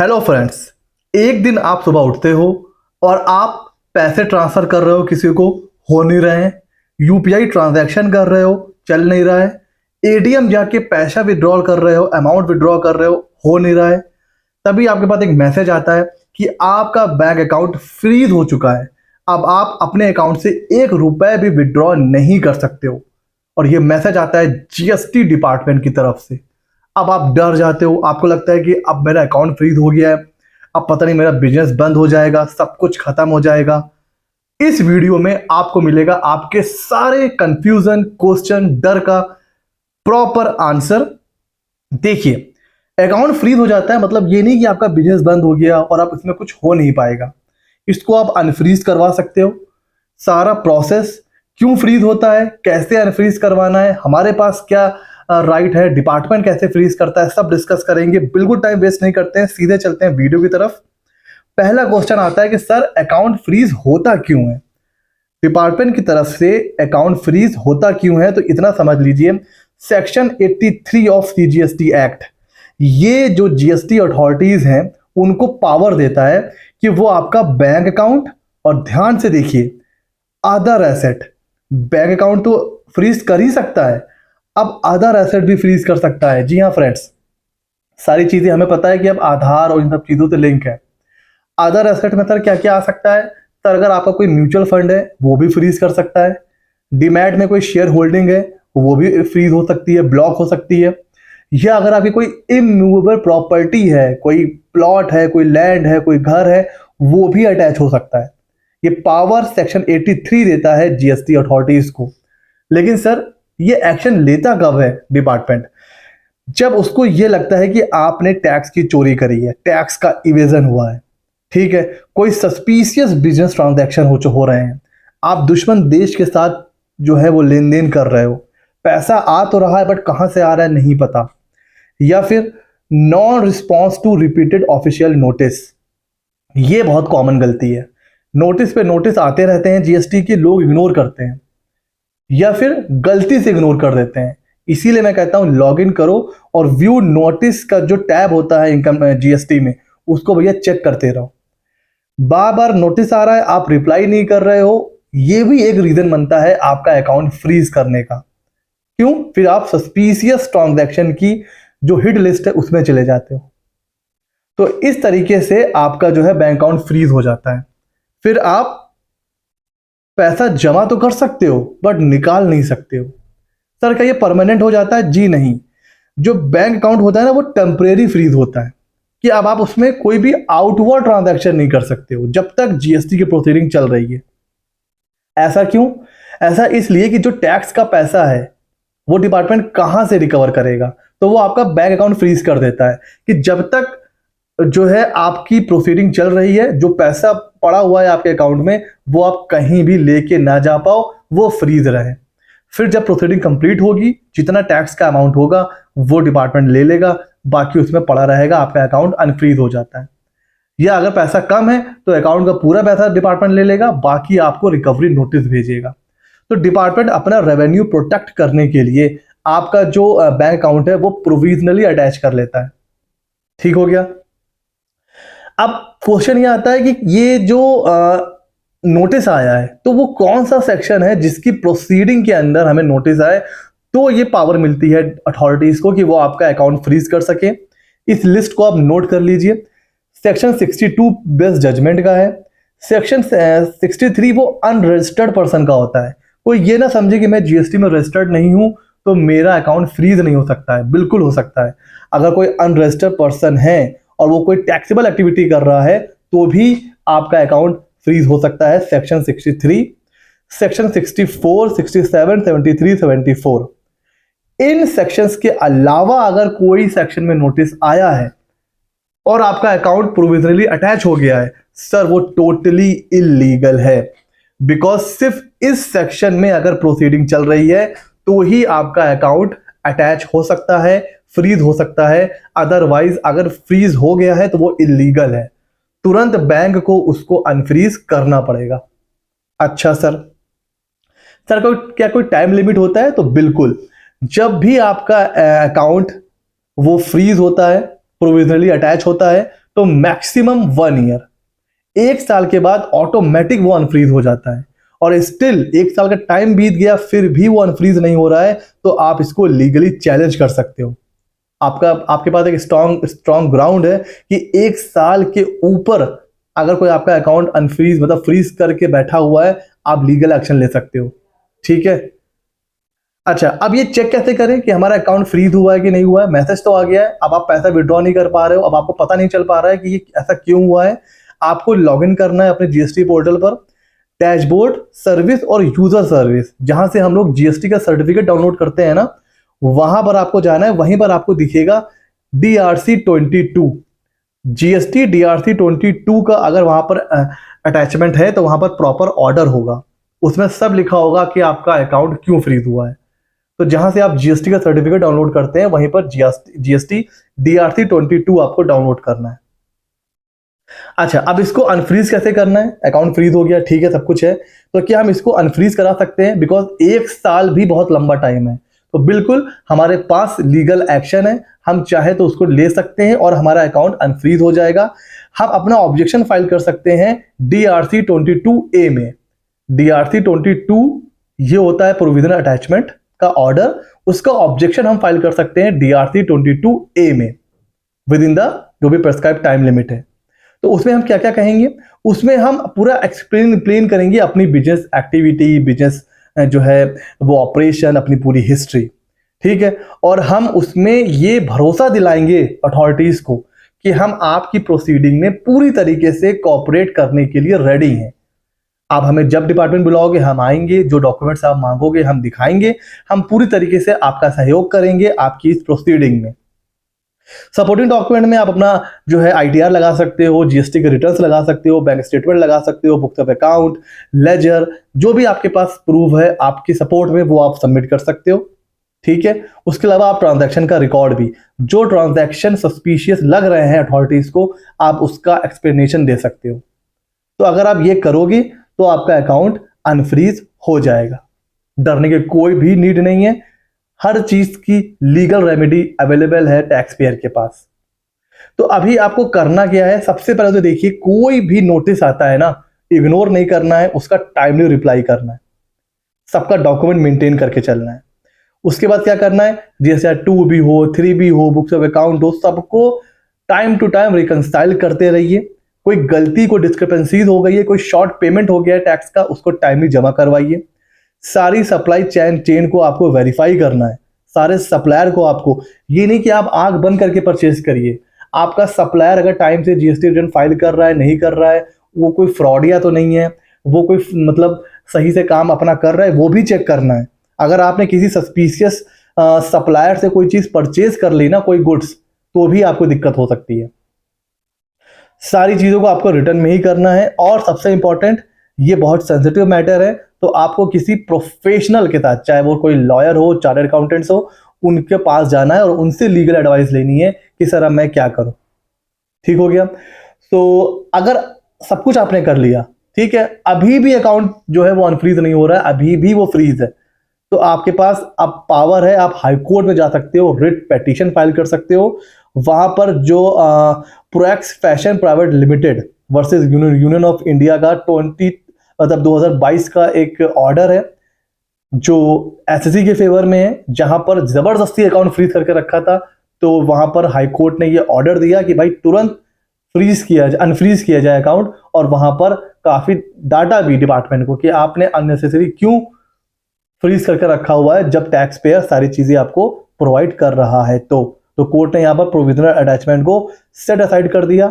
Hello friends. एक दिन आप सुबह उठते हो और आप पैसे ट्रांसफ़र कर रहे हो, किसी को हो नहीं रहे हैं। यूपीआई ट्रांजैक्शन कर रहे हो, चल नहीं रहा है। एटीएम जाके पैसा विड्रॉल कर रहे हो, अमाउंट विड्रॉ कर रहे हो नहीं रहा है। तभी आपके पास एक मैसेज आता है कि आपका बैंक अकाउंट फ्रीज हो चुका है। अब आप अपने अकाउंट से एक रुपए भी विड्रॉ नहीं कर सकते हो। और ये मैसेज आता है जीएसटी डिपार्टमेंट की तरफ से। अब आप डर जाते हो, आपको लगता है कि अब मेरा अकाउंट फ्रीज हो गया है, अब पता नहीं मेरा बिजनेस बंद हो जाएगा, सब कुछ खत्म हो जाएगा। इस वीडियो में आपको मिलेगा आपके सारे कंफ्यूजन, क्वेश्चन, डर का प्रॉपर आंसर। देखिए, अकाउंट फ्रीज हो जाता है मतलब ये नहीं कि आपका बिजनेस बंद हो गया और आप इसमें कुछ हो नहीं पाएगा। इसको आप अनफ्रीज करवा सकते हो। सारा प्रोसेस, क्यों फ्रीज होता है, कैसे अनफ्रीज करवाना है, हमारे पास क्या राइट है, डिपार्टमेंट कैसे फ्रीज करता है, सब डिस्कस करेंगे। बिल्कुल टाइम वेस्ट नहीं करते हैं, सीधे चलते हैं वीडियो की तरफ। पहला क्वेश्चन आता है कि सर अकाउंट फ्रीज होता क्यों है। डिपार्टमेंट की तरफ से अकाउंट फ्रीज होता क्यों है, तो इतना समझ लीजिए, सेक्शन 83 ऑफ सीजीएसटी एक्ट, ये जो जीएसटी अथॉरिटीज हैं उनको पावर देता है कि वो आपका बैंक अकाउंट, और ध्यान से देखिए, अदर एसेट, बैंक अकाउंट तो फ्रीज कर ही सकता है, अब अदर एसेट भी फ्रीज कर सकता है। जी हाँ फ्रेंड्स, सारी चीजें हमें पता है कि अब आधार और इन सब चीजों से लिंक है। अदर एसेट में सर क्या क्या आ सकता है? सर अगर आपका कोई म्यूचुअल फंड है वो भी फ्रीज कर सकता है। डीमैट में कोई शेयर होल्डिंग है वो भी फ्रीज हो सकती है, ब्लॉक हो सकती है। या अगर आपकी कोई इमूवेबल प्रॉपर्टी है, कोई प्लॉट है, कोई लैंड है, कोई घर है, वो भी अटैच हो सकता है। ये पावर सेक्शन 83 देता है जीएसटी अथॉरिटीज को। लेकिन सर ये एक्शन लेता कब है डिपार्टमेंट? जब उसको ये लगता है कि आपने टैक्स की चोरी करी है, टैक्स का इवेजन हुआ है, ठीक है, कोई सस्पिशियस बिजनेस ट्रांजैक्शन हो रहे हैं, आप दुश्मन देश के साथ जो है वो लेन देन कर रहे हो, पैसा आ तो रहा है बट कहां से आ रहा है नहीं पता, या फिर non response to repeated official notice. ये बहुत कॉमन गलती है। नोटिस पे नोटिस आते रहते हैं जीएसटी के, लोग इग्नोर करते हैं या फिर गलती से इग्नोर कर देते हैं। इसीलिए मैं कहता हूं लॉग इन करो और व्यू नोटिस का जो टैब होता है इनकम जीएसटी में, उसको भैया चेक करते रहो। बार बार नोटिस आ रहा है, आप रिप्लाई नहीं कर रहे हो, ये भी एक रीजन बनता है आपका अकाउंट फ्रीज करने का। क्यों? फिर आप सस्पिशियस ट्रांजैक्शन की जो हिट लिस्ट है उसमें चले जाते हो। तो इस तरीके से आपका जो है बैंक अकाउंट फ्रीज हो जाता है। फिर आप पैसा जमा तो कर सकते हो बट निकाल नहीं सकते हो। सर क्या ये परमानेंट हो जाता है? जी नहीं। जो बैंक अकाउंट होता है ना वो टेम्परेरी फ्रीज होता है कि अब आप उसमें कोई भी आउटवर्ड ट्रांजैक्शन नहीं कर सकते हो जब तक जीएसटी की प्रोसीडिंग चल रही है। ऐसा क्यों? ऐसा इसलिए कि जो टैक्स का पैसा है वो डिपार्टमेंट कहां से रिकवर करेगा, तो वो आपका बैंक अकाउंट फ्रीज कर देता है कि जब तक जो है आपकी प्रोसीडिंग चल रही है, जो पैसा पड़ा हुआ है आपके अकाउंट में वो आप कहीं भी लेके ना जा पाओ, वो फ्रीज रहे। फिर जब प्रोसीडिंग कंप्लीट होगी, जितना टैक्स का अमाउंट होगा वो डिपार्टमेंट ले लेगा, बाकी उसमें पड़ा रहेगा, आपका अकाउंट अनफ्रीज हो जाता है। या अगर पैसा कम है तो अकाउंट का पूरा पैसा डिपार्टमेंट ले लेगा, बाकी आपको रिकवरी नोटिस भेजेगा। तो डिपार्टमेंट अपना रेवेन्यू प्रोटेक्ट करने के लिए आपका जो बैंक अकाउंट है वो प्रोविजनली अटैच कर लेता है। ठीक हो गया। अब क्वेश्चन ये आता है कि ये जो नोटिस आया है तो वो कौन सा सेक्शन है जिसकी प्रोसीडिंग के अंदर हमें नोटिस आए तो ये पावर मिलती है अथॉरिटीज को कि वो आपका अकाउंट फ्रीज कर सके। इस लिस्ट को आप नोट कर लीजिए। सेक्शन 62 बेस्ड जजमेंट का है। सेक्शन 63 वो अनरजिस्टर्ड पर्सन का होता है। कोई ये ना समझे कि मैं जीएसटी में रजिस्टर्ड नहीं हूं तो मेरा अकाउंट फ्रीज नहीं हो सकता है। बिल्कुल हो सकता है। अगर कोई अनरजिस्टर्ड पर्सन है और वो कोई टैक्सेबल एक्टिविटी कर रहा है तो भी आपका अकाउंट फ्रीज हो सकता है। सेक्शन 63, सेक्शन 64, 67, 73, 74, इन सेक्शंस के अलावा अगर कोई सेक्शन में नोटिस आया है और आपका अकाउंट प्रोविजनली अटैच हो गया है, सर वो टोटली इलीगल है। बिकॉज सिर्फ इस सेक्शन में अगर प्रोसीडिंग चल रही है तो ही आपका अकाउंट अटैच हो सकता है, फ्रीज हो सकता है। अदरवाइज अगर फ्रीज हो गया है तो वो इलीगल है, तुरंत बैंक को उसको अनफ्रीज करना पड़ेगा। अच्छा सर, क्या कोई टाइम लिमिट होता है? तो बिल्कुल, जब भी आपका अकाउंट वो फ्रीज होता है, प्रोविजनली अटैच होता है, तो मैक्सिमम 1 ईयर, 1 साल के बाद ऑटोमेटिक वो अनफ्रीज हो जाता है। और स्टिल 1 साल का टाइम बीत गया फिर भी वो अनफ्रीज नहीं हो रहा है, तो आप इसको लीगली चैलेंज कर सकते हो। आपके पास एक स्ट्रॉन्ग स्ट्रॉन्ग ग्राउंड है कि 1 साल के ऊपर अगर कोई आपका अकाउंट अनफ्रीज मतलब फ्रीज करके बैठा हुआ है, आप लीगल एक्शन ले सकते हो। ठीक है। अच्छा, अब ये चेक कैसे करें कि हमारा अकाउंट फ्रीज हुआ है कि नहीं हुआ है? मैसेज तो आ गया है, अब आप पैसा विड्रॉ नहीं कर पा रहे हो, अब आपको पता नहीं चल पा रहा है कि ये ऐसा क्यों हुआ है। आपको लॉगिन करना है अपने जीएसटी पोर्टल पर, डैशबोर्ड, सर्विस और यूजर सर्विस, जहां से हम लोग जीएसटी का सर्टिफिकेट डाउनलोड करते हैं ना, वहां पर आपको जाना है। वहीं पर आपको दिखेगा DRC 22, जीएसटी DRC 22 का अगर वहां पर अटैचमेंट है तो वहां पर प्रॉपर ऑर्डर होगा, उसमें सब लिखा होगा कि आपका अकाउंट क्यों फ्रीज हुआ है। तो जहां से आप जीएसटी का सर्टिफिकेट डाउनलोड करते हैं वहीं पर जीएसटी DRC 22 आपको डाउनलोड करना है। अच्छा, अब इसको अनफ्रीज कैसे करना है? अकाउंट फ्रीज हो गया, ठीक है, सब कुछ है, तो क्या हम इसको अनफ्रीज करा सकते हैं? बिकॉज 1 साल भी बहुत लंबा टाइम है, तो बिल्कुल हमारे पास लीगल एक्शन है, हम चाहे तो उसको ले सकते हैं और हमारा अकाउंट अनफ्रीज हो जाएगा। हम अपना ऑब्जेक्शन फाइल कर सकते हैं DRC 22A में। DRC 22 ये होता है प्रोविजनल अटैचमेंट का ऑर्डर, उसका ऑब्जेक्शन हम फाइल कर सकते हैं DRC 22A में विद इन द जो भी प्रेस्क्राइब टाइम लिमिट है। तो उसमें हम क्या क्या कहेंगे? उसमें हम पूरा एक्सप्लेन करेंगे अपनी बिजनेस एक्टिविटी, बिजनेस जो है वो ऑपरेशन, अपनी पूरी हिस्ट्री। ठीक है। और हम उसमें ये भरोसा दिलाएंगे अथॉरिटीज को कि हम आपकी प्रोसीडिंग में पूरी तरीके से कोऑपरेट करने के लिए रेडी हैं। आप हमें जब डिपार्टमेंट बुलाओगे हम आएंगे, जो डॉक्यूमेंट्स आप मांगोगे हम दिखाएंगे, हम पूरी तरीके से आपका सहयोग करेंगे आपकी इस प्रोसीडिंग में। सपोर्टिंग डॉक्यूमेंट में आप अपना जो है ITR लगा सकते हो, जीएसटी के रिटर्न्स लगा सकते हो, बैंक स्टेटमेंट लगा सकते हो, बुक्स ऑफ अकाउंट, लेजर, जो भी आपके पास प्रूफ है आपकी सपोर्ट में वो आप सबमिट कर सकते हो। ठीक है। उसके अलावा आप ट्रांजैक्शन का रिकॉर्ड भी, जो ट्रांजैक्शन सस्पिशियस लग रहे हैं अथॉरिटीज को, आप उसका एक्सप्लेनेशन दे सकते हो। तो अगर आप ये करोगे तो आपका अकाउंट अनफ्रीज हो जाएगा। डरने की कोई भी नीड नहीं है, हर चीज की लीगल रेमेडी अवेलेबल है टैक्स पेयर के पास। तो अभी आपको करना क्या है? सबसे पहले तो देखिए, कोई भी नोटिस आता है ना, इग्नोर नहीं करना है, उसका टाइमली रिप्लाई करना है, सबका डॉक्यूमेंट मेंटेन करके चलना है। उसके बाद क्या करना है? जैसे 2 भी हो, 3 भी हो, बुक्स ऑफ अकाउंट हो, सबको टाइम टू टाइम रिकंसाइल करते रहिए। कोई गलती, कोई डिस्क्रिपेंसीज हो गई है, कोई शॉर्ट पेमेंट हो गया है टैक्स का, उसको टाइमली जमा करवाइए। सारी सप्लाई चेन को आपको वेरीफाई करना है, सारे सप्लायर को। आपको ये नहीं कि आप आंख बंद करके परचेज करिए, आपका सप्लायर अगर टाइम से जीएसटी रिटर्न फाइल कर रहा है, नहीं कर रहा है, वो कोई फ्रॉडिया तो नहीं है, वो कोई मतलब सही से काम अपना कर रहा है, वो भी चेक करना है। अगर आपने किसी सस्पिशियस सप्लायर से कोई चीज परचेज कर ली ना, कोई गुड्स, तो भी आपको दिक्कत हो सकती है। सारी चीजों को आपको रिटर्न में ही करना है। और सबसे इंपॉर्टेंट, ये बहुत सेंसिटिव मैटर है, तो आपको किसी प्रोफेशनल के साथ, चाहे वो कोई लॉयर हो, चार्टर्ड अकाउंटेंट्स हो, उनके पास जाना है और उनसे लीगल एडवाइस लेनी है कि सर अब मैं क्या करूं। ठीक हो गया। तो अगर सब कुछ आपने कर लिया, ठीक है, अभी भी अकाउंट जो है वो अनफ्रीज नहीं हो रहा है, अभी भी वो फ्रीज है, तो आपके पास अब पावर है, आप हाई कोर्ट में जा सकते हो, रिट पेटिशन फाइल कर सकते हो। वहां पर जो Proex fashion private limited versus union of India का 2022 का एक ऑर्डर है जो एसएससी के फेवर में है, जहां पर जबरदस्ती अकाउंट फ्रीज करके रखा था। तो वहां पर हाई कोर्ट ने ये ऑर्डर दिया कि भाई तुरंत अनफ्रीज किया जाए अकाउंट, और वहां पर काफी डाटा भी डिपार्टमेंट को कि आपने अननेसेसरी क्यों फ्रीज करके रखा हुआ है, जब टैक्स पेयर सारी चीजें आपको प्रोवाइड कर रहा है। तो कोर्ट ने यहाँ पर प्रोविजनल अटैचमेंट को सेट असाइड कर दिया,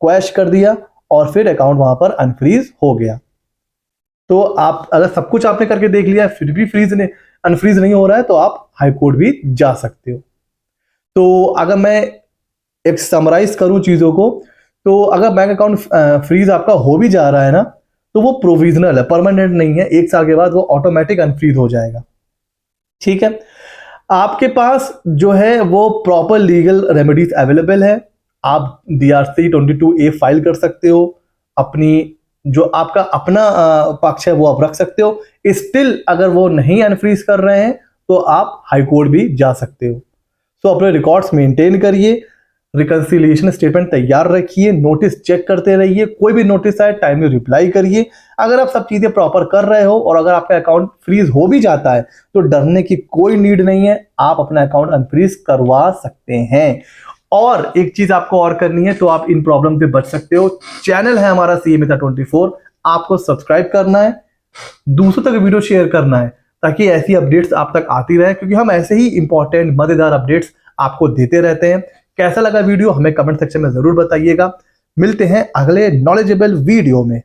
क्वैश कर दिया, और फिर अकाउंट वहां पर अनफ्रीज हो गया। तो आप अगर सब कुछ आपने करके देख लिया फिर भी अनफ्रीज नहीं हो रहा है, तो आप हाई कोर्ट भी जा सकते हो। तो अगर मैं एक समराइज करूं चीजों को, तो अगर बैंक अकाउंट फ्रीज आपका हो भी जा रहा है ना, तो वो प्रोविजनल है, परमानेंट नहीं है। 1 साल के बाद वो ऑटोमेटिक अनफ्रीज हो जाएगा। ठीक है। आपके पास जो है वो प्रॉपर लीगल रेमेडीज अवेलेबल है। आप DRC 22A फाइल कर सकते हो, अपनी जो आपका अपना पक्ष है वो आप रख सकते हो। स्टिल अगर वो नहीं अनफ्रीज कर रहे हैं तो आप हाई कोर्ट भी जा सकते हो। तो अपने रिकॉर्ड्स मेंटेन करिए, रिकंसिलिएशन स्टेटमेंट तैयार रखिए, नोटिस चेक करते रहिए, कोई भी नोटिस आए टाइमली रिप्लाई करिए। अगर आप सब चीजें प्रॉपर कर रहे हो और अगर आपका अकाउंट फ्रीज हो भी जाता है तो डरने की कोई नीड नहीं है, आप अपना अकाउंट अनफ्रीज करवा सकते हैं। और एक चीज आपको और करनी है तो आप इन प्रॉब्लम से बच सकते हो। चैनल है हमारा सीए मित्र 24, आपको सब्सक्राइब करना है, दूसरों तक वीडियो शेयर करना है ताकि ऐसी अपडेट्स आप तक आती रहे, क्योंकि हम ऐसे ही इंपॉर्टेंट मजेदार अपडेट्स आपको देते रहते हैं। कैसा लगा वीडियो हमें कमेंट सेक्शन में जरूर बताइएगा। मिलते हैं अगले नॉलेजेबल वीडियो में।